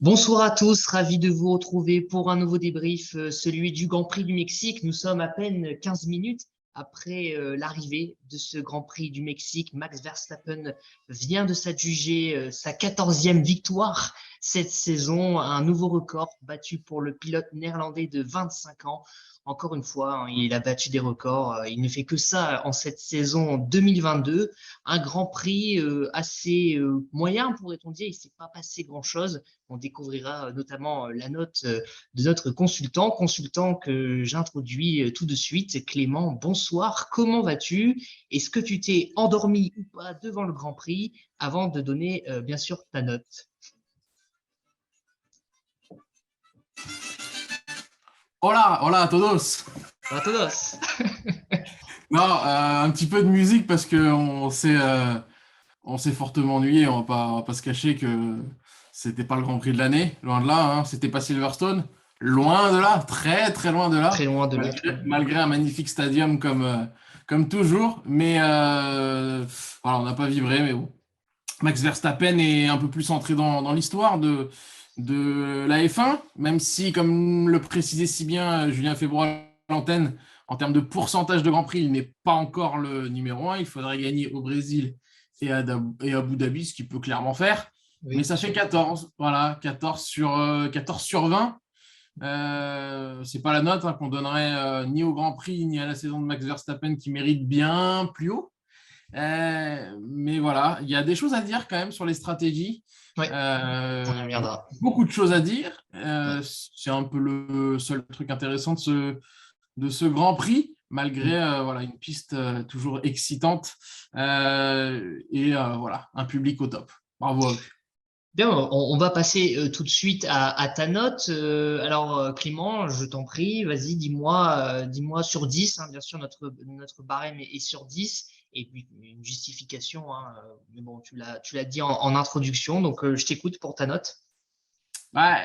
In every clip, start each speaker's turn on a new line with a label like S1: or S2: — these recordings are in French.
S1: Bonsoir à tous, ravi de vous retrouver pour un nouveau débrief, celui du Grand Prix du Mexique. Nous sommes à peine 15 minutes après l'arrivée de ce Grand Prix du Mexique. Max Verstappen vient de s'adjuger sa 14e victoire cette saison, un nouveau record battu pour le pilote néerlandais de 25 ans. Encore une fois, hein, il a battu des records. Il ne fait que ça en cette saison 2022. Un Grand Prix assez moyen, pourrait-on dire. Il ne s'est pas passé grand-chose. On découvrira notamment la note de notre consultant que j'introduis tout de suite. Clément, bonsoir. Comment vas-tu? Est-ce que tu t'es endormi ou pas devant le Grand Prix avant de donner bien sûr ta note?
S2: Hola, hola a todos.
S1: Hola a todos.
S2: Non, un petit peu de musique parce que on s'est fortement ennuyé. On va pas se cacher que c'était pas le Grand Prix de l'année, loin de là. Hein. C'était pas Silverstone, loin de là, très très loin de
S1: Très
S2: là.
S1: loin de là.
S2: Malgré un magnifique stadium comme toujours, mais voilà, on n'a pas vibré. Mais bon, Max Verstappen est un peu plus entré dans l'histoire de la F1, même si, comme le précisait si bien Julien Febvre à l'antenne, en termes de pourcentage de Grand Prix, il n'est pas encore le numéro 1. Il faudrait gagner au Brésil et à Abu Dhabi, ce qu'il peut clairement faire.
S1: Oui.
S2: Mais ça fait 14, voilà, 14 sur 20. C'est pas la note qu'on donnerait ni au Grand Prix ni à la saison de Max Verstappen qui mérite bien plus haut. Mais voilà, il y a des choses à dire quand même sur les stratégies.
S1: Ouais, on y reviendra.
S2: Beaucoup de choses à dire. C'est un peu le seul truc intéressant de ce Grand Prix, malgré voilà, une piste toujours excitante et voilà, un public au top. Bravo à eux.
S1: Bien, on va passer tout de suite à ta note. Alors, Clément, je t'en prie, vas-y, dis-moi sur 10. Hein, bien sûr, notre barème est sur 10. Et puis, une justification. Hein, mais bon, tu l'as dit en introduction. Donc, je t'écoute pour ta note.
S2: Bah,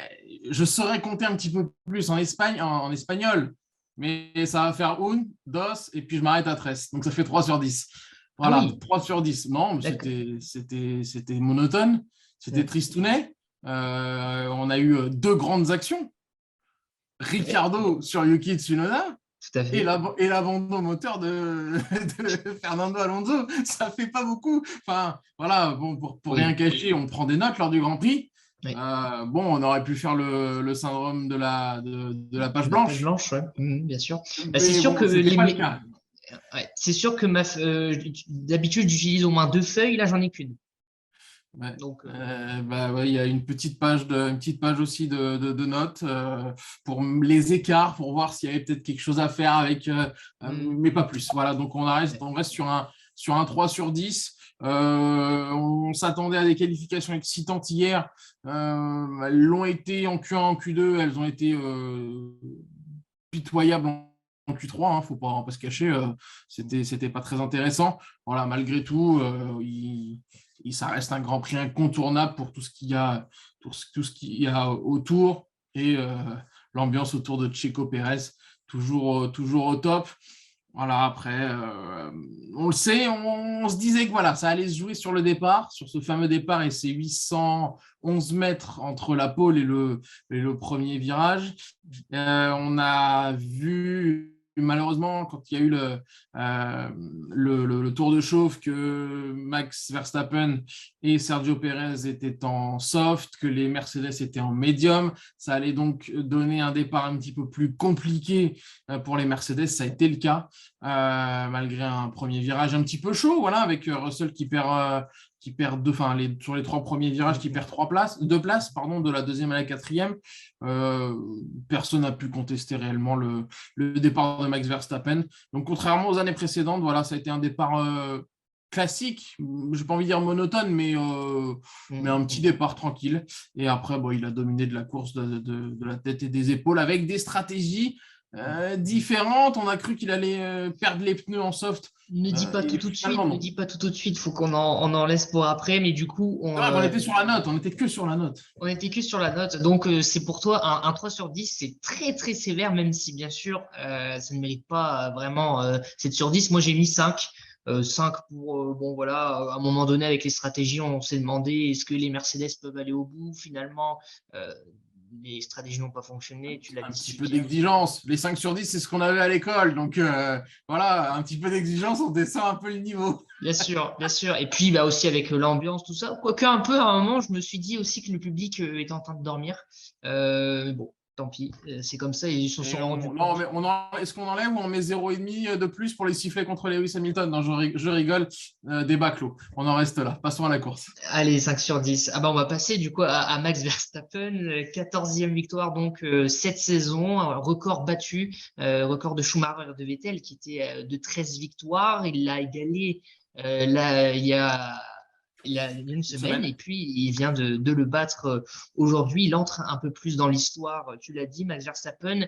S2: je saurais compter un petit peu plus en espagnol, mais ça va faire un, dos, et puis je m'arrête à 13. Donc, ça fait 3 sur 10.
S1: Ah
S2: Voilà,
S1: oui,
S2: 3 sur 10. Non,
S1: d'accord.
S2: c'était monotone, c'était
S1: Ouais.
S2: tristounet. On a eu 2 grandes actions.
S1: Ouais,
S2: Ricardo sur Yuki Tsunoda
S1: tout à
S2: et
S1: fait.
S2: l'abandon moteur de Fernando Alonso. Ça fait pas beaucoup. Enfin, voilà, bon, pour rien
S1: Oui.
S2: cacher, on prend des notes lors du Grand Prix.
S1: Oui.
S2: Bon, on aurait pu faire le syndrome de la page
S1: La page
S2: blanche,
S1: blanche, ouais. Bien sûr. Bah, c'est
S2: mais
S1: sûr que
S2: bon, c'était pas le cas.
S1: ouais, c'est sûr que d'habitude, j'utilise au moins 2 feuilles. Là, j'en ai qu'une.
S2: Ouais.
S1: Donc,
S2: Bah, ouais, il y a une petite page aussi de notes pour les écarts, pour voir s'il y avait peut-être quelque chose à faire avec, mais pas plus. Voilà, donc on reste sur un 3 sur 10. On s'attendait à des qualifications excitantes hier. Elles l'ont été en Q1, en Q2, elles ont été pitoyables en Q3, faut pas se cacher, c'était pas très intéressant. Voilà, malgré tout, ça reste un Grand Prix incontournable pour tout ce qu'il y a, tout ce qu'il y a autour et l'ambiance autour de Checo Pérez, toujours au top. Voilà, après, on le sait, on se disait que voilà, ça allait se jouer sur le départ, sur ce fameux départ et ces 811 mètres entre la pole et le premier virage. On a vu malheureusement, quand il y a eu le tour de chauffe, que Max Verstappen et Sergio Pérez étaient en soft, que les Mercedes étaient en médium. Ça allait donc donner un départ un petit peu plus compliqué pour les Mercedes. Ça a été le cas, malgré un premier virage un petit peu chaud, voilà, avec Russell qui perd sur les 3 premiers virages, qui perd 2 places, pardon, de la 2e à la 4e. Personne n'a pu contester réellement le départ de Max Verstappen. Donc, contrairement aux années précédentes, voilà, ça a été un départ classique, je n'ai pas envie de dire monotone, mais un petit départ tranquille. Et après, bon, il a dominé de la course de la tête et des épaules avec des stratégies différentes. On a cru qu'il allait perdre les pneus en soft.
S1: ne dis pas tout de suite,
S2: Finalement,
S1: ne
S2: non.
S1: dis pas tout de suite, faut qu'on en laisse pour après, mais du coup,
S2: C'est vrai qu'on était sur la note, on n'était que sur la note.
S1: on était que sur la note. Donc, c'est pour toi un 3 sur 10, c'est très très sévère, même si bien sûr, ça ne mérite pas vraiment 7 sur 10. Moi, j'ai mis 5. 5 pour, bon voilà, à un moment donné avec les stratégies, on s'est demandé est-ce que les Mercedes peuvent aller au bout finalement. Les stratégies n'ont pas fonctionné, tu l'as
S2: Un
S1: dit
S2: petit
S1: si
S2: peu
S1: bien.
S2: d'exigence. Les 5 sur 10, c'est ce qu'on avait à l'école. Donc voilà, un petit peu d'exigence, on descend un peu le niveau.
S1: Bien sûr, bien sûr. Et puis bah aussi avec l'ambiance, tout ça. Quoique un peu à un moment, je me suis dit aussi que le public était en train de dormir. Bon, tant pis, c'est comme ça, ils se
S2: Et
S1: sont rendus
S2: non,
S1: compte.
S2: mais est-ce qu'on enlève ou on met 0,5 de plus pour les sifflets contre Lewis Hamilton? Non, je rigole, débat clos. On en reste là. Passons à la course.
S1: Allez, 5 sur 10. Ah bah on va passer du coup à Max Verstappen, 14e victoire donc cette saison, un record battu, record de Schumacher et de Vettel qui était de 13 victoires. Il l'a égalé là il y a une
S2: Une
S1: semaine et
S2: semaine?
S1: puis il vient de le battre aujourd'hui. Il entre un peu plus dans l'histoire. Tu l'as dit, Max Verstappen,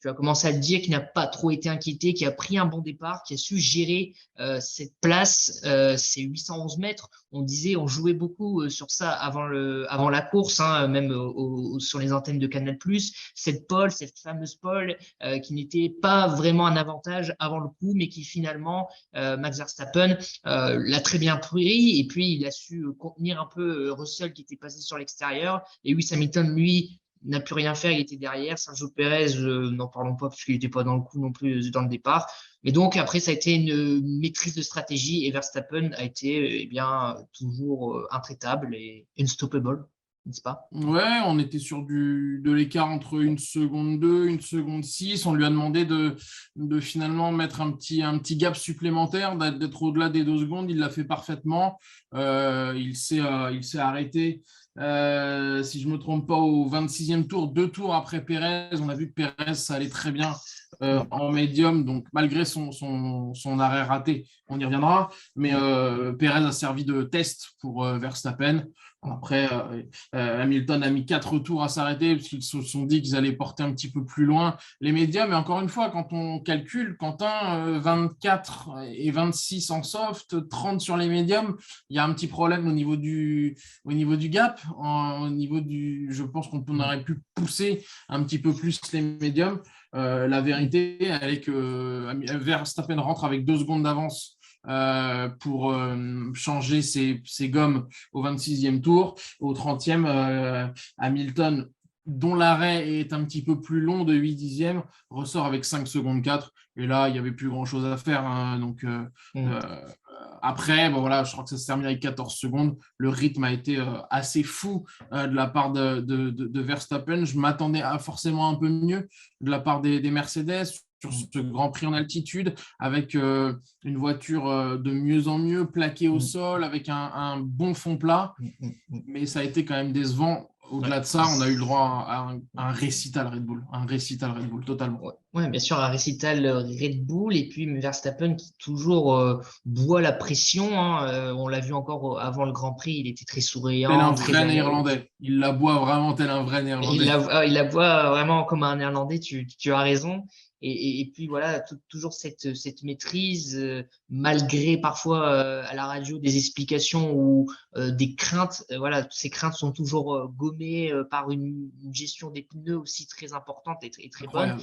S1: tu as commencé à le dire, qui n'a pas trop été inquiété, qui a pris un bon départ, qui a su gérer cette place, ces 811 mètres. On disait, on jouait beaucoup sur ça avant la course, hein, même sur les antennes de Canal+. Cette pole, cette fameuse pole, qui n'était pas vraiment un avantage avant le coup, mais qui finalement, Max Verstappen l'a très bien pris. Et puis, il a su contenir un peu Russell qui était passé sur l'extérieur. Et Lewis Hamilton, lui, n'a pu rien faire, il était derrière. Sergio Pérez, n'en parlons pas parce qu'il n'était pas dans le coup non plus dans le départ. Mais donc après, ça a été une maîtrise de stratégie et Verstappen a été eh bien toujours intraitable et unstoppable, n'est-ce pas?
S2: Ouais, on était sur de l'écart entre 1 seconde 2, 1 seconde 6. On lui a demandé de finalement mettre un petit gap supplémentaire, d'être au-delà des 2 secondes. Il l'a fait parfaitement. Il s'est arrêté, si je ne me trompe pas, au 26e tour, 2 tours après Pérez. On a vu que Pérez, ça allait très bien en médium. Donc, malgré son arrêt raté, on y reviendra. Mais Pérez a servi de test pour Verstappen. Après, Hamilton a mis 4 tours à s'arrêter parce qu'ils se sont dit qu'ils allaient porter un petit peu plus loin les médias. Mais encore une fois, quand on calcule, Quentin, 24 et 26 en soft, 30 sur les médiums, il y a un petit problème au niveau du gap. Je pense qu'on aurait pu pousser un petit peu plus les médiums. La vérité, elle est que Verstappen rentre avec 2 secondes d'avance pour changer ses gommes au 26e tour. Au 30e, Hamilton, dont l'arrêt est un petit peu plus long de 8 dixièmes, ressort avec 5 secondes 4. Et là, il n'y avait plus grand-chose à faire. Hein. Donc, après, bon, voilà, je crois que ça se termine avec 14 secondes. Le rythme a été assez fou de la part de Verstappen. Je m'attendais à forcément un peu mieux de la part des Mercedes sur ce Grand Prix en altitude, avec une voiture de mieux en mieux, plaquée au sol, avec un bon fond plat. Mais ça a été quand même décevant. Au-delà de ça, on a eu le droit à un récital Red Bull. Un récital Red Bull, totalement.
S1: Ouais, ouais, bien sûr, un récital Red Bull et puis Verstappen qui toujours boit la pression. Hein, on l'a vu encore avant le Grand Prix, il était très
S2: Tel un
S1: souriant, très
S2: vrai
S1: à l'aise.
S2: Néerlandais. Il la boit vraiment tel un vrai Néerlandais.
S1: Il la voit vraiment comme un Néerlandais, tu as raison. Et puis voilà, toujours cette maîtrise, malgré parfois à la radio des explications ou des craintes. Voilà, ces craintes sont toujours gommées par une gestion des pneus aussi très importante et très bonne.
S2: Incroyable.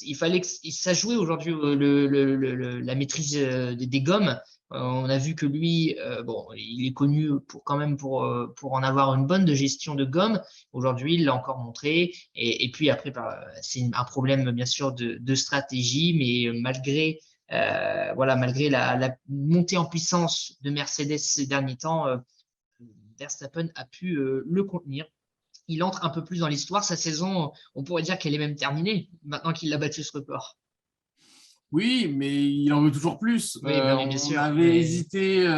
S1: Il fallait que ça jouait aujourd'hui la maîtrise des gommes. On a vu que lui, bon, il est connu quand même pour en avoir une bonne de gestion de gomme. Aujourd'hui, il l'a encore montré. Et puis après, c'est un problème bien sûr de stratégie, mais malgré la montée en puissance de Mercedes ces derniers temps, Verstappen a pu le contenir. Il entre un peu plus dans l'histoire. Sa saison, on pourrait dire qu'elle est même terminée maintenant qu'il a battu ce record.
S2: Oui, mais il en veut toujours plus.
S1: Oui, ben oui, bien
S2: On
S1: sûr.
S2: avait
S1: Mais
S2: hésité,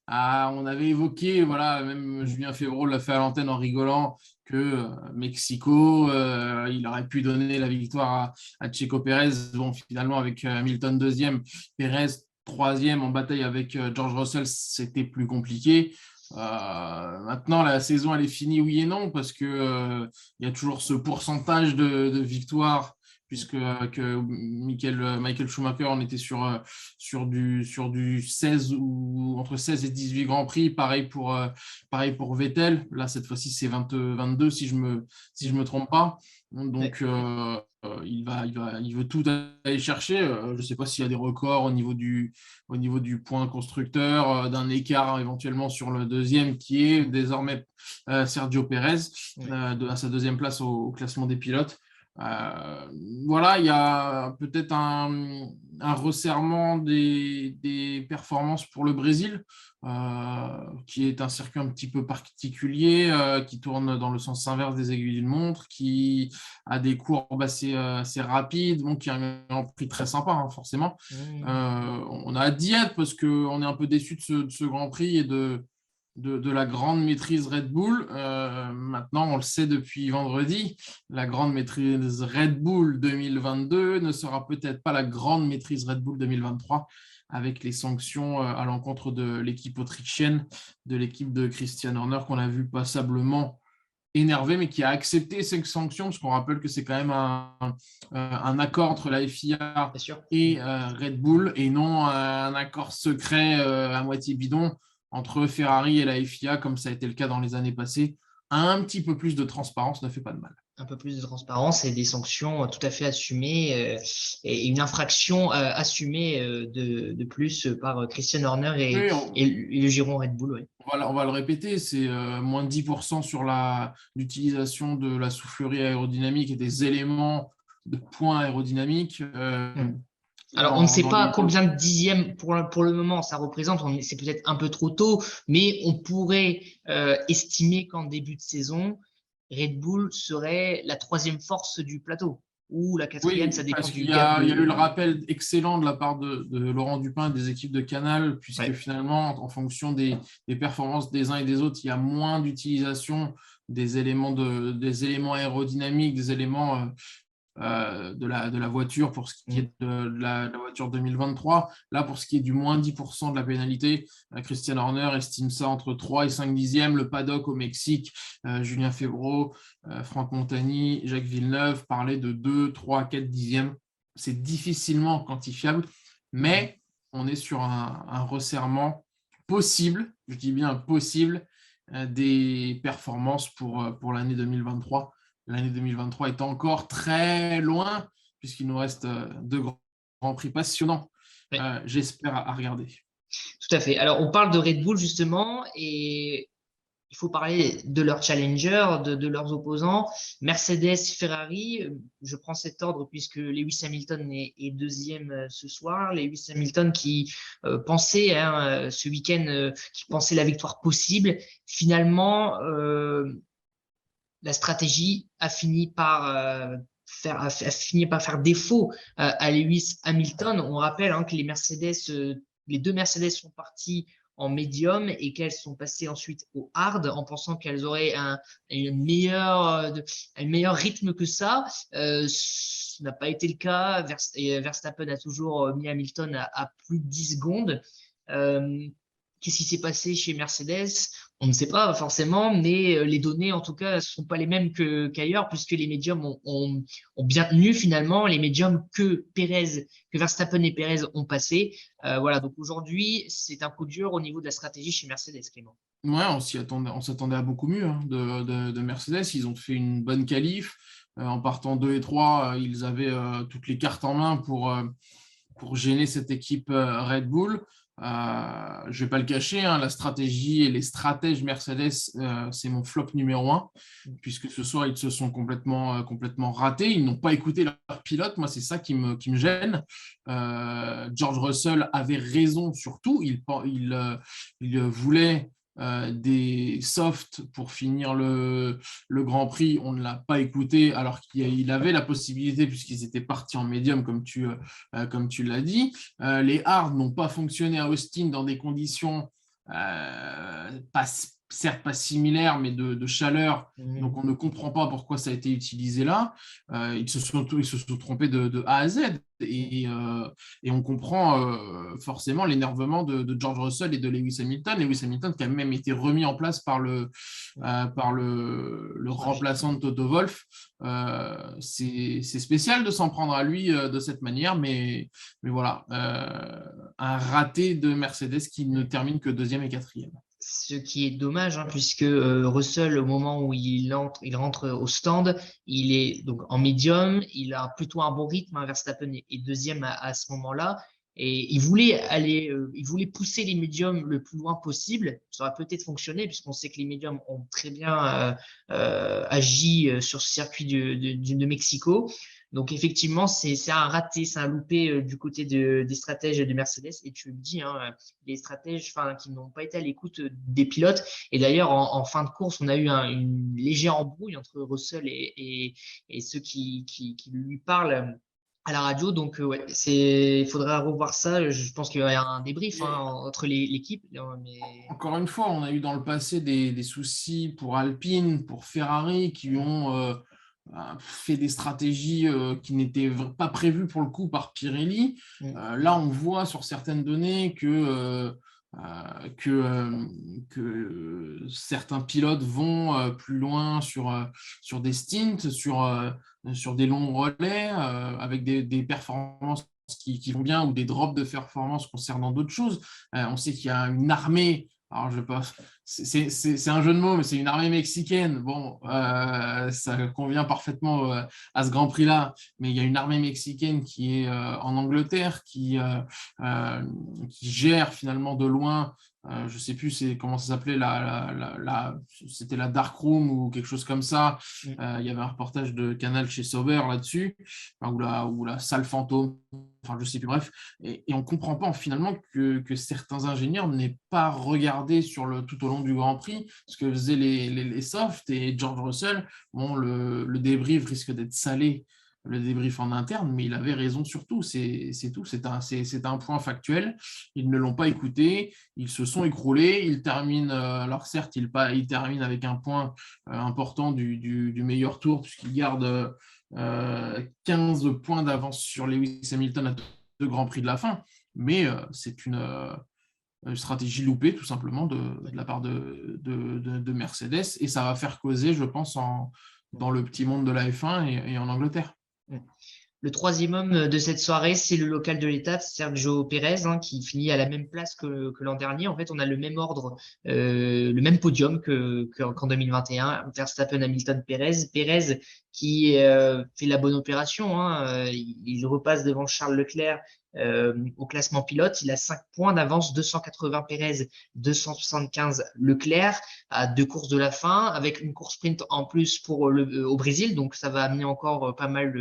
S2: on avait évoqué, voilà, même Julien Févreau l'a fait à l'antenne en rigolant, que Mexico, il aurait pu donner la victoire à Checo Pérez. Bon, finalement, avec Hamilton deuxième, Pérez troisième en bataille avec George Russell, c'était plus compliqué. Maintenant, la saison, elle est finie, oui et non, parce que il y a toujours ce pourcentage de victoires puisque Michael Schumacher, on était sur du 16 ou entre 16 et 18 Grands Prix. Pareil pour Vettel. Là, cette fois-ci, c'est 22 si je me trompe pas. Donc, il veut tout aller chercher. Je ne sais pas s'il y a des records au niveau du point constructeur, d'un écart éventuellement sur le deuxième qui est désormais Sergio Pérez, à sa deuxième place au classement des pilotes. Voilà, il y a peut-être un resserrement des performances pour le Brésil, qui est un circuit un petit peu particulier, qui tourne dans le sens inverse des aiguilles d'une montre, qui a des courbes assez rapides, donc qui a un Grand Prix très sympa, hein, forcément. On a hâte d'y être parce qu'on est un peu déçu de ce Grand Prix et de la grande maîtrise Red Bull. Maintenant, on le sait depuis vendredi, la grande maîtrise Red Bull 2022 ne sera peut-être pas la grande maîtrise Red Bull 2023 avec les sanctions à l'encontre de l'équipe autrichienne, de l'équipe de Christian Horner qu'on a vu passablement énervé, mais qui a accepté ces sanctions, parce qu'on rappelle que c'est quand même un accord entre la FIA et Red Bull, et non un accord secret à moitié bidon entre Ferrari et la FIA, comme ça a été le cas dans les années passées. Un petit peu plus de transparence ne fait pas de mal.
S1: Un peu plus de transparence et des sanctions tout à fait assumées et une infraction assumée de plus par Christian Horner et le giron Red Bull. Oui.
S2: On va le répéter, c'est moins de 10% sur l'utilisation de la soufflerie aérodynamique et des éléments de points aérodynamiques.
S1: Alors, on ne sait pas combien de dixièmes pour le moment ça représente, c'est peut-être un peu trop tôt, mais on pourrait estimer qu'en début de saison, Red Bull serait la troisième force du plateau, ou la quatrième, ça dépend du gap.
S2: Il y a eu le rappel excellent de la part de Laurent Dupin et des équipes de Canal, puisque finalement, en fonction des performances des uns et des autres, il y a moins d'utilisation des éléments aérodynamiques, des éléments de la voiture pour ce qui est de la voiture 2023. Là, pour ce qui est du moins 10% de la pénalité, Christian Horner estime ça entre 3 et 5 dixièmes. Le paddock au Mexique, Julien Febvreau, Franck Montagny, Jacques Villeneuve parlaient de 2, 3, 4 dixièmes. C'est difficilement quantifiable, mais on est sur un resserrement possible, je dis bien possible, des performances pour l'année 2023. L'année 2023 est encore très loin, puisqu'il nous reste 2 grands prix passionnants, j'espère, à regarder.
S1: Tout à fait. Alors, on parle de Red Bull, justement, et il faut parler de leurs challengers, de leurs opposants. Mercedes, Ferrari, je prends cet ordre puisque Lewis Hamilton est deuxième ce soir. Lewis Hamilton qui pensait ce week-end, qui pensait la victoire possible. Finalement, la stratégie a fini par faire défaut à Lewis Hamilton. On rappelle que les deux Mercedes sont partis en médium et qu'elles sont passées ensuite au hard en pensant qu'elles auraient un meilleur rythme que ça. Ce n'a pas été le cas. Verstappen a toujours mis Hamilton à plus de 10 secondes. Qu'est-ce qui s'est passé chez Mercedes? On ne sait pas forcément, mais les données, en tout cas, ne sont pas les mêmes qu'ailleurs, puisque les médiums ont bien tenu finalement, les médiums que Verstappen et Pérez ont passé. Voilà, donc aujourd'hui, c'est un coup dur au niveau de la stratégie chez Mercedes, Clément.
S2: Ouais, on s'attendait à beaucoup mieux de Mercedes. Ils ont fait une bonne qualif. En partant 2 et 3, ils avaient toutes les cartes en main pour gêner cette équipe Red Bull. Je ne vais pas le cacher, la stratégie et les stratèges Mercedes, c'est mon flop numéro 1, puisque ce soir, ils se sont complètement ratés. Ils n'ont pas écouté leur pilote. Moi, c'est ça qui me gêne. George Russell avait raison surtout. Il voulait des softs pour finir le Grand Prix. On ne l'a pas écouté alors qu'il avait la possibilité puisqu'ils étaient partis en médium comme tu l'as dit. Les hards n'ont pas fonctionné à Austin dans des conditions pas certes pas similaire, mais de chaleur.
S1: Mhm.
S2: Donc, on ne comprend pas pourquoi ça a été utilisé là. Ils se sont trompés de A à Z. Et on comprend forcément l'énervement de George Russell et de Lewis Hamilton. Lewis Hamilton qui a même été remis en place par le remplaçant de Toto Wolff. C'est spécial de s'en prendre à lui de cette manière, mais voilà, un raté de Mercedes qui ne termine que deuxième et quatrième.
S1: Ce qui est dommage, hein, puisque Russell, au moment où il rentre au stand, il est donc en médium, il a plutôt un bon rythme, hein, Verstappen est deuxième à ce moment-là, et il voulait pousser les médiums le plus loin possible. Ça aurait peut-être fonctionné, puisqu'on sait que les médiums ont très bien agi sur ce circuit de Mexico. Donc effectivement, c'est un raté, c'est un loupé du côté des stratèges de Mercedes. Et tu le dis, hein, les stratèges qui n'ont pas été à l'écoute des pilotes. Et d'ailleurs, en fin de course, on a eu une légère embrouille entre Russell et ceux qui lui parlent à la radio. Donc, ouais, il faudra revoir ça. Je pense qu'il y aura un débrief, hein, entre l'équipe. Mais...
S2: Encore une fois, on a eu dans le passé des soucis pour Alpine, pour Ferrari, qui ont fait des stratégies qui n'étaient pas prévues pour le coup par Pirelli. Là, on voit sur certaines données que certains pilotes vont plus loin sur des stints, sur des longs relais, avec des performances qui vont bien ou des drops de performance concernant d'autres choses. On sait qu'il y a une armée. Alors, je passe. C'est un jeu de mots, mais c'est une armée mexicaine. Bon, ça convient parfaitement à ce Grand Prix-là, mais il y a une armée mexicaine qui est en Angleterre, qui gère finalement de loin. Je ne sais plus comment ça s'appelait, c'était la Dark Room ou quelque chose comme ça. Il y avait un reportage de Canal chez Sauber là-dessus, ou la salle fantôme. Enfin, je ne sais plus, bref. Et on ne comprend pas finalement que certains ingénieurs n'aient pas regardé tout au long du Grand Prix ce que faisaient les softs, et George Russell. Bon, le débrief risque d'être salé, le débrief en interne, mais il avait raison sur tout. C'est tout. C'est un point factuel. Ils ne l'ont pas écouté. Ils se sont écroulés. Ils terminent, alors certes, ils terminent avec un point important du meilleur tour, puisqu'ils gardent 15 points d'avance sur Lewis Hamilton à deux Grands Prix de la fin. Mais c'est une stratégie loupée, tout simplement, de la part de Mercedes. Et ça va faire causer, je pense, dans le petit monde de la F1 et en Angleterre.
S1: Le troisième homme de cette soirée, c'est le local de l'étape, Sergio Pérez, hein, qui finit à la même place que l'an dernier. En fait, on a le même ordre, le même podium qu'en 2021. Verstappen, Hamilton, Pérez. Pérez qui fait la bonne opération, hein. Il repasse devant Charles Leclerc au classement pilote. Il a 5 points d'avance, 280 Pérez, 275 Leclerc, à 2 courses de la fin, avec une course sprint en plus au Brésil. Donc, ça va amener encore pas mal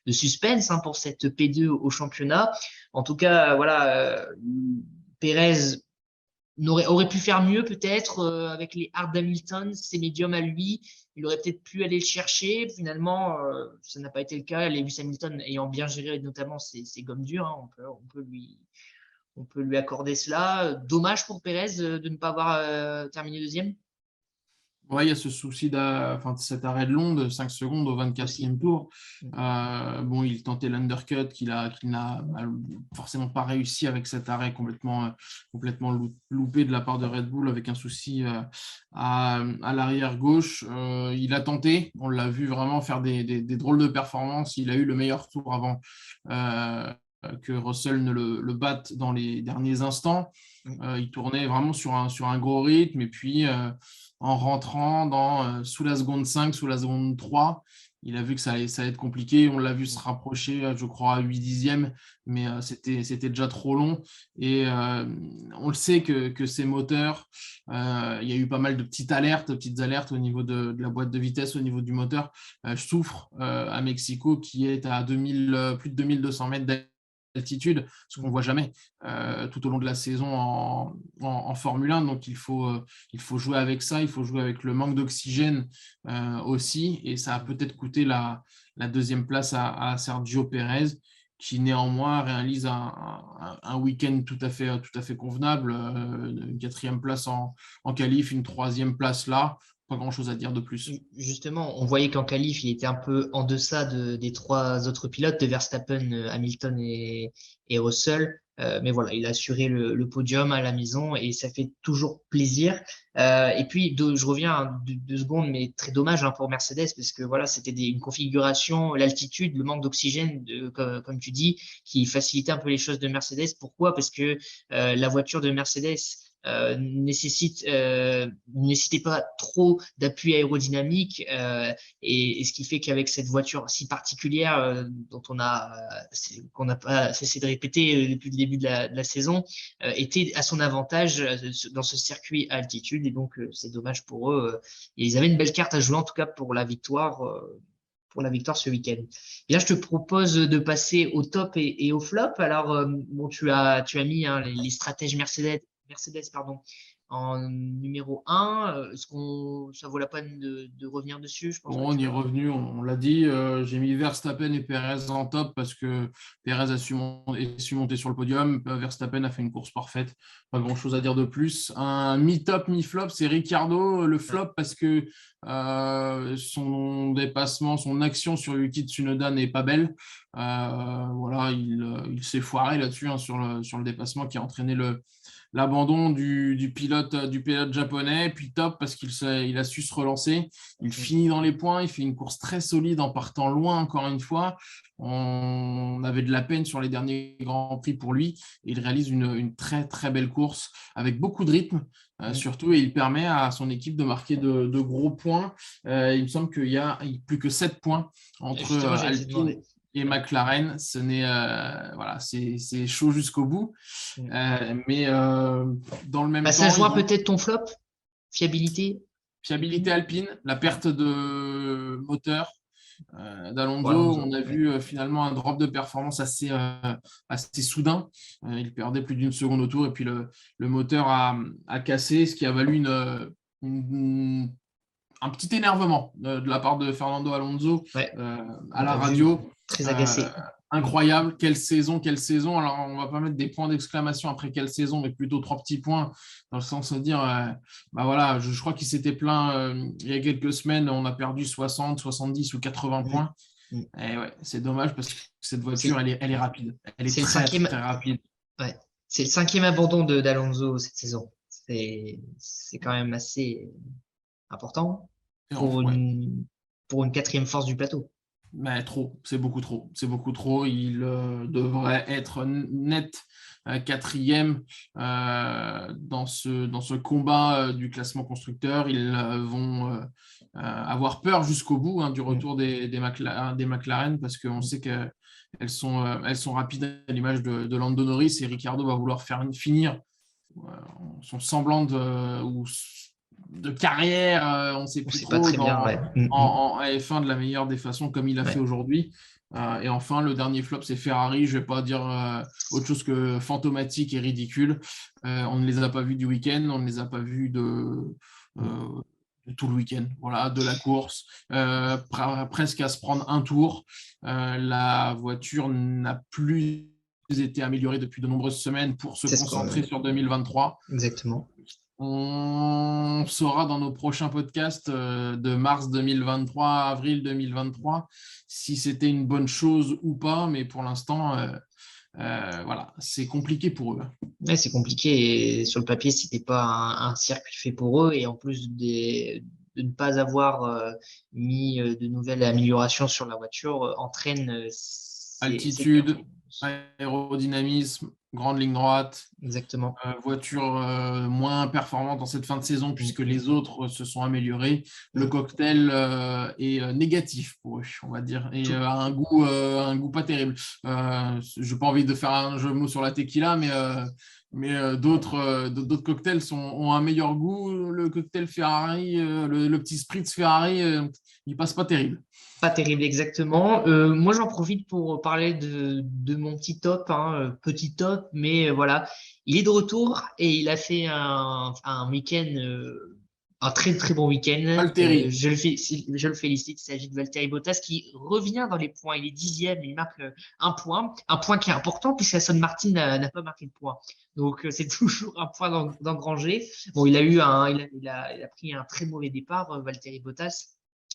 S1: de suspense, hein, pour cette P2 au championnat. En tout cas, voilà, Pérez aurait pu faire mieux peut-être avec les hard d'Hamilton, ses médiums à lui. Il aurait peut-être pu aller le chercher. Finalement, ça n'a pas été le cas. Lewis Hamilton ayant bien géré notamment ses gommes dures, hein, on peut lui accorder cela. Dommage pour Pérez de ne pas avoir terminé deuxième.
S2: Ouais, il y a ce souci de cet arrêt de long de 5 secondes au 24e tour. Bon, il tentait l'undercut qu'il n'a forcément pas réussi avec cet arrêt complètement loupé de la part de Red Bull, avec un souci à l'arrière gauche. Il a tenté, on l'a vu vraiment faire des drôles de performances. Il a eu le meilleur tour avant que Russell ne le batte dans les derniers instants. Il tournait vraiment sur un gros rythme, et puis en rentrant sous la seconde 5, sous la seconde 3, il a vu que ça allait être compliqué. On l'a vu se rapprocher, je crois, à 8 dixièmes, mais c'était déjà trop long. Et on le sait que ces moteurs, il y a eu pas mal de petites alertes au niveau de la boîte de vitesse, au niveau du moteur. Souffre à Mexico, qui est à plus de 2200 mètres d'altitude, ce qu'on ne voit jamais tout au long de la saison en Formule 1. Donc, il faut jouer avec ça, il faut jouer avec le manque d'oxygène aussi. Et ça a peut-être coûté la deuxième place à Sergio Pérez, qui néanmoins réalise un week-end tout à fait convenable. Une 4e place en qualif, une 3e place là. Pas grand-chose à dire de plus.
S1: Justement, on voyait qu'en qualif, il était un peu en deçà des 3 autres pilotes, de Verstappen, Hamilton et Russell. Mais voilà, il a assuré le podium à la maison et ça fait toujours plaisir. Et puis, je reviens à 2 secondes, mais très dommage pour Mercedes parce que voilà, c'était une configuration, l'altitude, le manque d'oxygène, comme tu dis, qui facilitait un peu les choses de Mercedes. Pourquoi? Parce que la voiture de Mercedes nécessitait pas trop d'appui aérodynamique et ce qui fait qu'avec cette voiture si particulière dont qu'on n'a pas cessé de répéter depuis le début de la saison était à son avantage dans ce circuit à altitude et donc c'est dommage pour eux. Et ils avaient une belle carte à jouer en tout cas pour la victoire. Pour la victoire ce week-end. Et là, je te propose de passer au top et au flop. Alors, bon, tu as mis les stratèges Mercedes, pardon, en numéro 1. Ça vaut la peine de revenir dessus? Je pense que
S2: Bon, on y est revenu, on l'a dit. J'ai mis Verstappen et Perez en top parce que Perez a su monter sur le podium. Verstappen a fait une course parfaite. Pas grand-chose à dire de plus. Un mi-top, mi-flop, c'est Ricciardo. Le flop parce que son dépassement, son action sur Yuki Tsunoda n'est pas belle. Voilà, il s'est foiré là-dessus sur le dépassement qui a entraîné l'abandon du pilote japonais. Puis top parce qu'il a su se relancer. Il finit dans les points, il fait une course très solide en partant loin encore une fois. On avait de la peine sur les derniers Grands Prix pour lui. Il réalise une très très belle course avec beaucoup de rythme surtout et il permet à son équipe de marquer de gros points. Il me semble qu'il y a plus que 7 points entre Alpine et McLaren. Voilà, c'est chaud jusqu'au bout. Mais dans le même temps,
S1: ça joint peut-être ton flop, fiabilité
S2: Alpine, la perte de moteur d'Alonso. On a vu finalement un drop de performance assez soudain. Il perdait plus d'une seconde au tour et puis le moteur a cassé, ce qui a valu un petit énervement de la part de Fernando Alonso à la radio.
S1: Très agacé.
S2: Incroyable, quelle saison. Alors, on va pas mettre des points d'exclamation après quelle saison, mais plutôt 3 petits points, dans le sens de dire, voilà, je crois qu'il s'était plaint il y a quelques semaines, on a perdu 60, 70 ou 80 points. Et ouais, c'est dommage parce que cette voiture, elle est rapide. Elle est très, très rapide.
S1: Ouais. C'est le 5e abandon d'Alonso cette saison. C'est quand même assez important pour une 4e force du plateau.
S2: Mais trop, c'est beaucoup trop. Il devrait être net 4e dans ce combat du classement constructeur. Ils vont avoir peur jusqu'au bout du retour des McLaren parce qu'on sait qu'elles sont rapides à l'image de Lando Norris et Ricciardo va vouloir finir son semblant de carrière, on ne sait plus trop, en F1 de la meilleure des façons comme il a fait aujourd'hui. Et enfin, le dernier flop, c'est Ferrari. Je ne vais pas dire autre chose que fantomatique et ridicule. On ne les a pas vus du week-end, on ne les a pas vus de tout le week-end, voilà, de la course, presque à se prendre un tour. La voiture n'a plus été améliorée depuis de nombreuses semaines pour se concentrer sur 2023.
S1: Exactement.
S2: On saura dans nos prochains podcasts de mars 2023 à avril 2023 si c'était une bonne chose ou pas, mais pour l'instant, voilà, c'est compliqué pour eux.
S1: Ouais, c'est compliqué et sur le papier, c'était pas un circuit fait pour eux et en plus de ne pas avoir mis de nouvelles améliorations sur la voiture entraîne
S2: altitude, aérodynamisme, grande ligne droite.
S1: Exactement.
S2: Voiture moins performante dans cette fin de saison puisque les autres se sont améliorés. Le cocktail est négatif pour eux, on va dire, et a un goût pas terrible. Je n'ai pas envie de faire un jeu de mots sur la tequila, mais d'autres cocktails ont un meilleur goût. Le cocktail Ferrari, le petit spritz Ferrari, il passe pas terrible.
S1: Pas terrible, exactement. Moi, j'en profite pour parler de mon petit top, petit top, mais voilà, il est de retour et il a fait un week-end un très très bon week-end.
S2: Valtteri.
S1: Je le félicite. Il s'agit de Valtteri Bottas qui revient dans les points. Il est 10e, il marque un point qui est important puisque Aston Martin n'a pas marqué de point. Donc c'est toujours un point d'engranger. Bon, il a pris un très mauvais départ, Valtteri Bottas,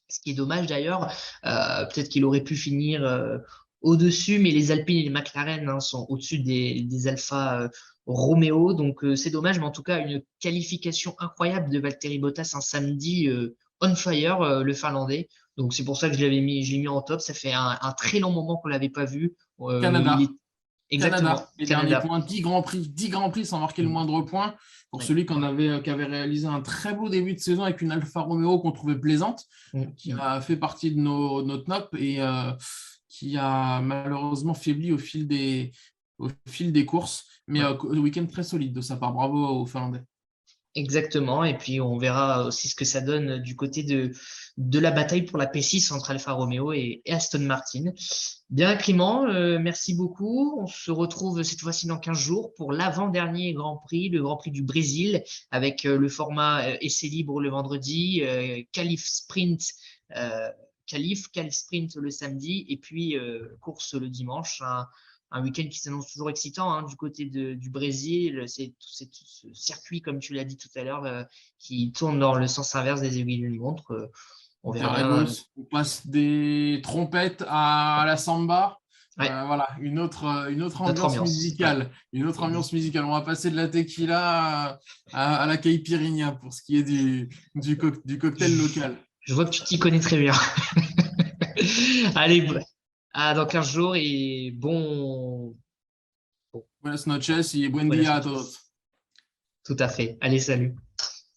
S1: ce qui est dommage d'ailleurs. Peut-être qu'il aurait pu finir au-dessus, mais les Alpines et les McLaren sont au-dessus des Alpha Romeo. Donc c'est dommage, mais en tout cas, une qualification incroyable de Valtteri Bottas un samedi on fire, le Finlandais. Donc c'est pour ça que je l'ai mis en top. Ça fait un très long moment qu'on l'avait pas vu. Il est
S2: Canada.
S1: exactement
S2: Canada, les derniers
S1: Canada.
S2: points, 10 Grands Prix sans marquer le
S1: Mm.
S2: moindre point. Pour
S1: Ouais.
S2: celui qui avait réalisé un très beau début de saison avec une Alfa Romeo qu'on trouvait plaisante,
S1: Mm.
S2: qui a fait partie de nos tops et qui a malheureusement faibli au fil des courses. Mais
S1: Ouais.
S2: week-end très solide de sa part. Bravo aux Finlandais.
S1: Exactement. Et puis, on verra aussi ce que ça donne du côté de la bataille pour la P6 entre Alfa Romeo et Aston Martin. Bien, Clément, merci beaucoup. On se retrouve cette fois-ci dans 15 jours pour l'avant-dernier Grand Prix, le Grand Prix du Brésil, avec le format essai libre le vendredi, euh, qualif sprint le samedi, et puis course le dimanche. Un week-end qui s'annonce toujours excitant du côté du Brésil. C'est tout ce circuit, comme tu l'as dit tout à l'heure, qui tourne dans le sens inverse des aiguilles d'une montre. On verra bien.
S2: Interlagos, on passe des trompettes à la samba.
S1: Ouais,
S2: Voilà, une autre
S1: notre
S2: ambiance
S1: ambiance. Ouais.
S2: musicale. Une autre ambiance musicale. On va passer de la tequila à la caipirinha pour ce qui est du cocktail local.
S1: Je vois que tu t'y connais très bien. Allez, dans 15 jours et bon,
S2: Buenas noches y buen
S1: buenas
S2: día a
S1: noches.
S2: todos.
S1: Tout à fait. Allez, salut.